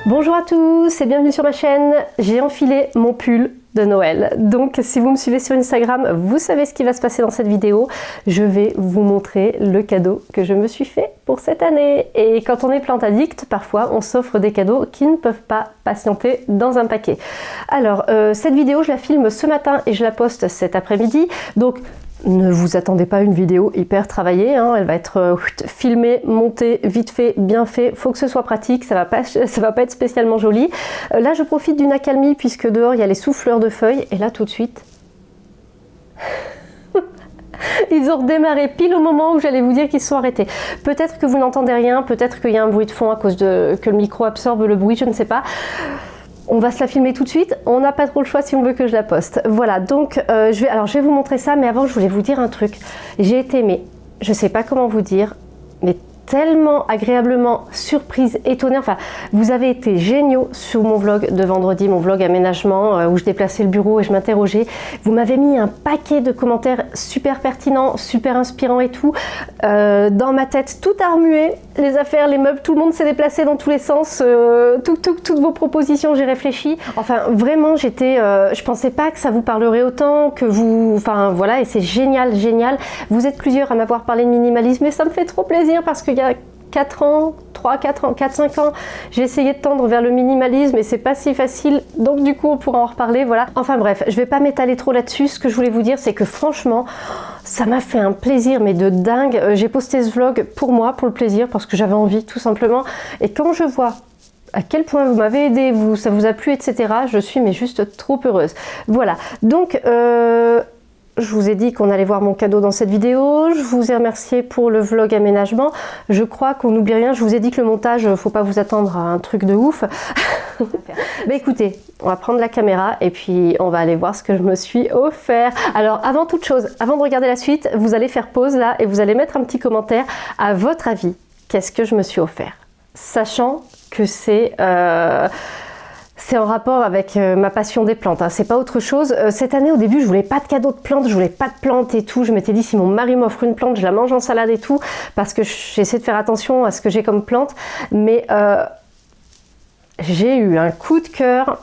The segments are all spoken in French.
Bonjour à tous et bienvenue sur ma chaîne. J'ai enfilé mon pull de Noël. Donc si vous me suivez sur Instagram, vous savez ce qui va se passer dans cette vidéo. Je vais vous montrer le cadeau que je me suis fait pour cette année. Et quand on est plante addict, parfois on s'offre des cadeaux qui ne peuvent pas patienter dans un paquet. Alors cette vidéo, je la filme ce matin et je la poste cet après-midi. Donc ne vous attendez pas à une vidéo hyper travaillée, hein. Elle va être filmée, montée, vite fait, bien fait. Faut que ce soit pratique, ça va pas être spécialement joli. Là, je profite d'une accalmie puisque dehors il y a les souffleurs de feuilles et là tout de suite, ils ont redémarré pile au moment où j'allais vous dire qu'ils se sont arrêtés. Peut-être que vous n'entendez rien, peut-être qu'il y a un bruit de fond à cause que le micro absorbe le bruit, je ne sais pas. On va se la filmer tout de suite, on n'a pas trop le choix si on veut que je la poste. Voilà, donc je vais vous montrer ça, mais avant je voulais vous dire un truc. J'ai été, mais je sais pas comment vous dire, mais tellement agréablement surprise, étonnée. Enfin, vous avez été géniaux sur mon vlog de vendredi, mon vlog aménagement, où je déplaçais le bureau et je m'interrogeais. Vous m'avez mis un paquet de commentaires super pertinents, super inspirants et tout. Dans ma tête, tout a remué, les affaires, les meubles, tout le monde s'est déplacé dans tous les sens. Toutes vos propositions, j'ai réfléchi. Enfin, vraiment, je pensais pas que ça vous parlerait autant, que vous... Enfin, voilà, et c'est génial, génial. Vous êtes plusieurs à m'avoir parlé de minimalisme et ça me fait trop plaisir parce qu'il y a 4 ans, 5 ans, j'ai essayé de tendre vers le minimalisme et c'est pas si facile, donc du coup on pourra en reparler, voilà. Enfin bref, je vais pas m'étaler trop là-dessus. Ce que je voulais vous dire, c'est que franchement, ça m'a fait un plaisir, mais de dingue. J'ai posté ce vlog pour moi, pour le plaisir, parce que j'avais envie, tout simplement. Et quand je vois à quel point vous m'avez aidé, ça vous a plu, etc., je suis mais juste trop heureuse. Voilà, donc... je vous ai dit qu'on allait voir mon cadeau dans cette vidéo, je vous ai remercié pour le vlog aménagement. Je crois qu'on n'oublie rien, je vous ai dit que le montage, faut pas vous attendre à un truc de ouf. Mais écoutez, on va prendre la caméra et puis on va aller voir ce que je me suis offert. Alors avant toute chose, avant de regarder la suite, vous allez faire pause là et vous allez mettre un petit commentaire. À votre avis, qu'est-ce que je me suis offert? Sachant que c'est en rapport avec ma passion des plantes, hein. C'est pas autre chose. Cette année, au début, je voulais pas de cadeau de plantes, je voulais pas de plantes et tout. Je m'étais dit, si mon mari m'offre une plante, je la mange en salade et tout, parce que j'essaie de faire attention à ce que j'ai comme plante. Mais j'ai eu un coup de cœur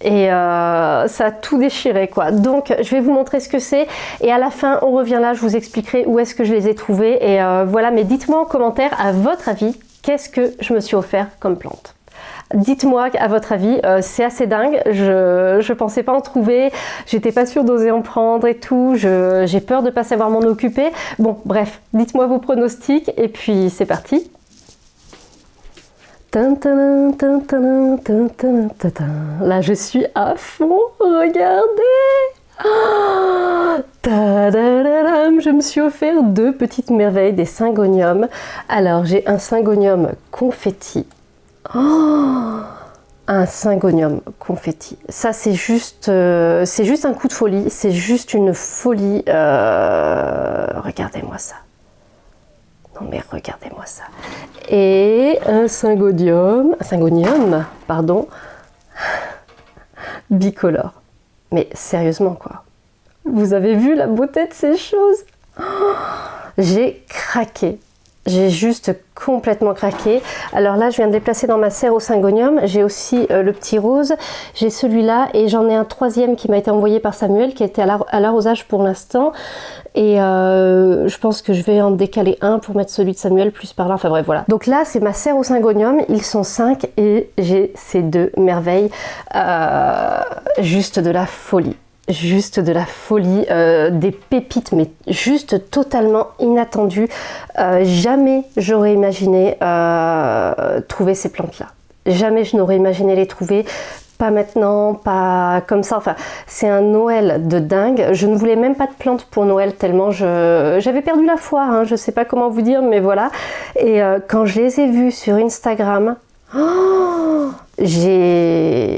et ça a tout déchiré, quoi. Donc, je vais vous montrer ce que c'est et à la fin, on revient là, je vous expliquerai où est-ce que je les ai trouvés. Et voilà, mais dites-moi en commentaire, à votre avis, qu'est-ce que je me suis offert comme plante? Dites-moi à votre avis, c'est assez dingue, je pensais pas en trouver, j'étais pas sûre d'oser en prendre et tout, j'ai peur de pas savoir m'en occuper. Bon, bref, dites-moi vos pronostics et puis c'est parti. Là, je suis à fond, regardez. Je me suis offert deux petites merveilles, des syngoniums. Alors, j'ai un syngonium confetti. Oh, un syngonium confetti. Ça, c'est juste un coup de folie. C'est juste une folie. Regardez-moi ça. Non mais regardez-moi ça. Et un syngonium, pardon, bicolore. Mais sérieusement quoi. Vous avez vu la beauté de ces choses? Oh, j'ai craqué. J'ai juste complètement craqué. Alors là, je viens de les placer dans ma serre au syngonium. J'ai aussi le petit rose. J'ai celui-là et j'en ai un troisième qui m'a été envoyé par Samuel, qui était à l'arrosage pour l'instant. Et je pense que je vais en décaler un pour mettre celui de Samuel plus par là. Enfin bref, voilà. Donc là, c'est ma serre au syngonium. Ils sont 5 et j'ai ces deux merveilles. Juste de la folie. Juste de la folie, des pépites, mais juste totalement inattendues. Jamais j'aurais imaginé trouver ces plantes-là. Jamais je n'aurais imaginé les trouver. Pas maintenant, pas comme ça. Enfin, c'est un Noël de dingue. Je ne voulais même pas de plantes pour Noël tellement j'avais perdu la foi. Hein. Je sais pas comment vous dire, mais voilà. Et quand je les ai vus sur Instagram, oh,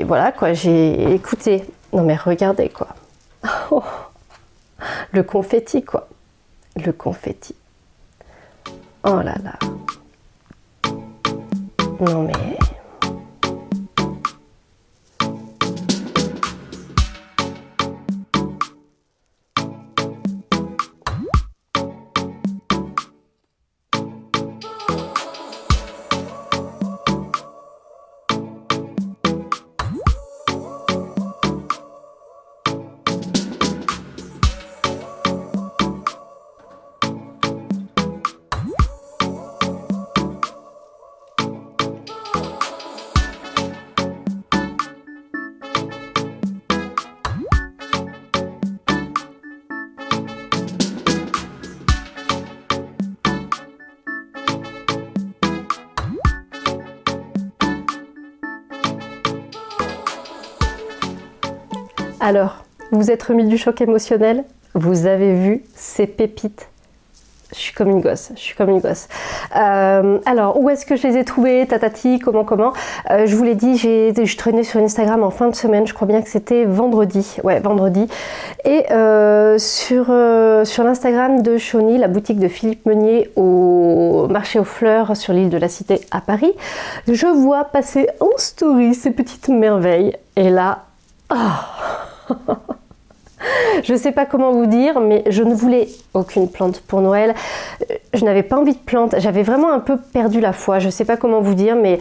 voilà quoi, j'ai écouté. Non mais regardez quoi. Oh, le confetti quoi. Le confetti. Oh là là. Non mais... Alors, vous êtes remis du choc émotionnel? Vous avez vu ces pépites? Je suis comme une gosse, je suis comme une gosse. Alors, où est-ce que je les ai trouvées, tatati, comment je vous l'ai dit, je traînais sur Instagram en fin de semaine, je crois bien que c'était vendredi. Ouais, vendredi. Et sur l'Instagram de Chauny, la boutique de Philippe Meunier au marché aux fleurs sur l'île de la Cité à Paris, je vois passer en story ces petites merveilles. Et là, oh je ne sais pas comment vous dire, mais je ne voulais aucune plante pour Noël. Je n'avais pas envie de plante. J'avais vraiment un peu perdu la foi. Je ne sais pas comment vous dire, mais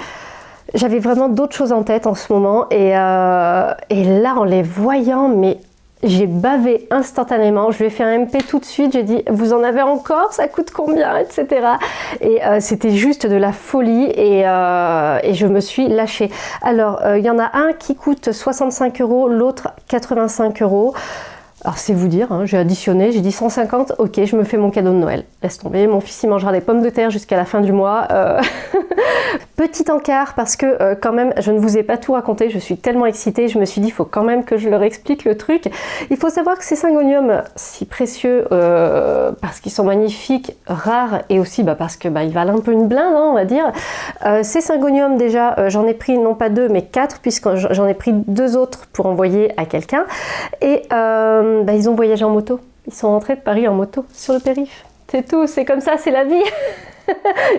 j'avais vraiment d'autres choses en tête en ce moment. Et là, en les voyant, mais j'ai bavé instantanément. Je lui ai fait un MP tout de suite. J'ai dit, vous en avez encore? Ça coûte combien? Etc. Et c'était juste de la folie. Et je me suis lâchée. Alors, il y en a un qui coûte 65 €, l'autre 85 €. Alors c'est vous dire, hein, j'ai additionné, j'ai dit 150, ok, je me fais mon cadeau de Noël. Laisse tomber, mon fils il mangera des pommes de terre jusqu'à la fin du mois. Petit encart parce que quand même, je ne vous ai pas tout raconté, je suis tellement excitée, je me suis dit, il faut quand même que je leur explique le truc. Il faut savoir que ces syngoniums si précieux, parce qu'ils sont magnifiques, rares, et aussi parce que ils valent un peu une blinde, hein, on va dire. Ces syngoniums déjà, j'en ai pris non pas 2 mais 4, puisque j'en ai pris 2 autres pour envoyer à quelqu'un. Et ils ont voyagé en moto. Ils sont rentrés de Paris en moto, sur le périph'. C'est tout, c'est comme ça, c'est la vie.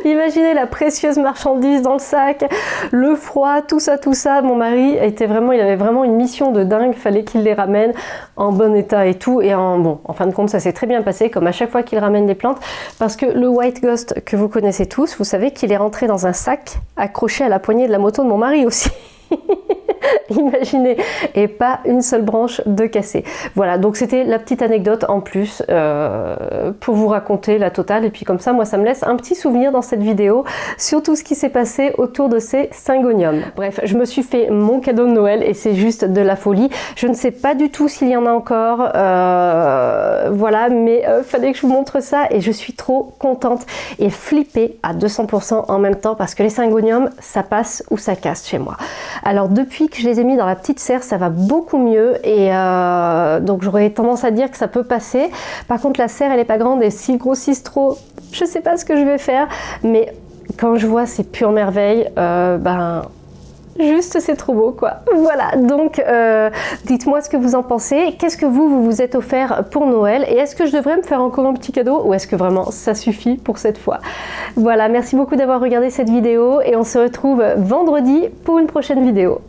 Imaginez la précieuse marchandise dans le sac, le froid, tout ça. Mon mari il avait vraiment une mission de dingue. Fallait qu'il les ramène en bon état et tout. Et en fin de compte, ça s'est très bien passé, comme à chaque fois qu'il ramène des plantes. Parce que le White Ghost que vous connaissez tous, vous savez qu'il est rentré dans un sac accroché à la poignée de la moto de mon mari aussi. Imaginez, et pas une seule branche de cassée. Voilà, donc c'était la petite anecdote en plus pour vous raconter la totale, et puis comme ça, moi, ça me laisse un petit souvenir dans cette vidéo sur tout ce qui s'est passé autour de ces syngoniums. Bref, je me suis fait mon cadeau de Noël et c'est juste de la folie. Je ne sais pas du tout s'il y en a encore, voilà, mais fallait que je vous montre ça et je suis trop contente et flippée à 200% en même temps parce que les syngoniums, ça passe ou ça casse chez moi. Alors depuis que je les ai mis dans la petite serre, ça va beaucoup mieux et donc j'aurais tendance à dire que ça peut passer. Par contre, la serre elle est pas grande et s'ils grossissent trop, je sais pas ce que je vais faire, mais quand je vois ces pures merveilles, juste c'est trop beau quoi. Voilà, donc dites-moi ce que vous en pensez. Qu'est-ce que vous vous êtes offert pour Noël et est-ce que je devrais me faire encore un petit cadeau ou est-ce que vraiment ça suffit pour cette fois? Voilà, merci beaucoup d'avoir regardé cette vidéo et on se retrouve vendredi pour une prochaine vidéo.